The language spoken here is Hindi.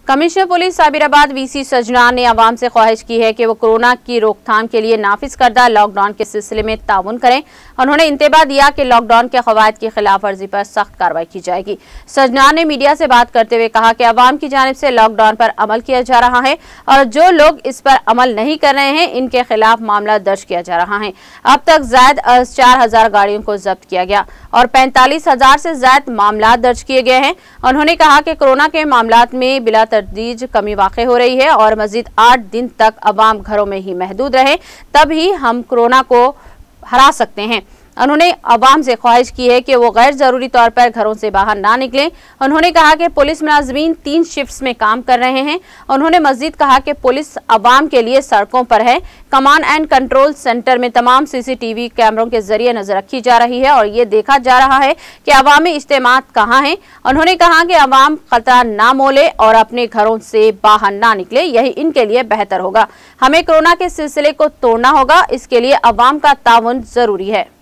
कमिश्नर पुलिस साबिराबाद वीसी सजनान ने आवाम से ख्वाहिश की है कि वो कोरोना की रोकथाम के लिए नाफिज करदा लॉकडाउन के सिलसिले में ताउन करें। उन्होंने इंतबाह दिया कि लॉकडाउन के खवायद की खिलाफ वर्जी पर सख्त कार्रवाई की जाएगी। सजनान ने मीडिया से बात करते हुए कहा कि आवाम की जानिब से लॉकडाउन पर अमल किया जा रहा है और जो लोग इस पर अमल नहीं कर रहे हैं इनके खिलाफ मामला दर्ज किया जा रहा है। अब तक ज़ायद 4000 गाड़ियों को जब्त किया गया और 45,000 से ज्यादा मामला दर्ज किए गए हैं। उन्होंने कहा कि कोरोना के मामलात में बिला तदरीज कमी वाक़ हो रही है और मजीद 8 दिन तक अवाम घरों में ही महदूद रहे तब ही हम कोरोना को हरा सकते हैं। उन्होंने अवाम से ख्वाहिश की है कि वो गैर जरूरी तौर पर घरों से बाहर ना निकलें। उन्होंने कहा कि पुलिस मुलाजमीन 3 शिफ्ट्स में काम कर रहे हैं। उन्होंने मजीद कहा कि पुलिस अवाम के लिए सड़कों पर है। कमांड एंड कंट्रोल सेंटर में तमाम CCTV कैमरों के जरिए नजर रखी जा रही है और ये देखा जा रहा है कि अवामी इज्तिमात कहाँ हैं। उन्होंने कहा कि अवाम खतरा ना मोले और अपने घरों से बाहर ना निकले, यही इनके लिए बेहतर होगा। हमें कोरोना के सिलसिले को तोड़ना होगा, इसके लिए अवाम का ताउन जरूरी है।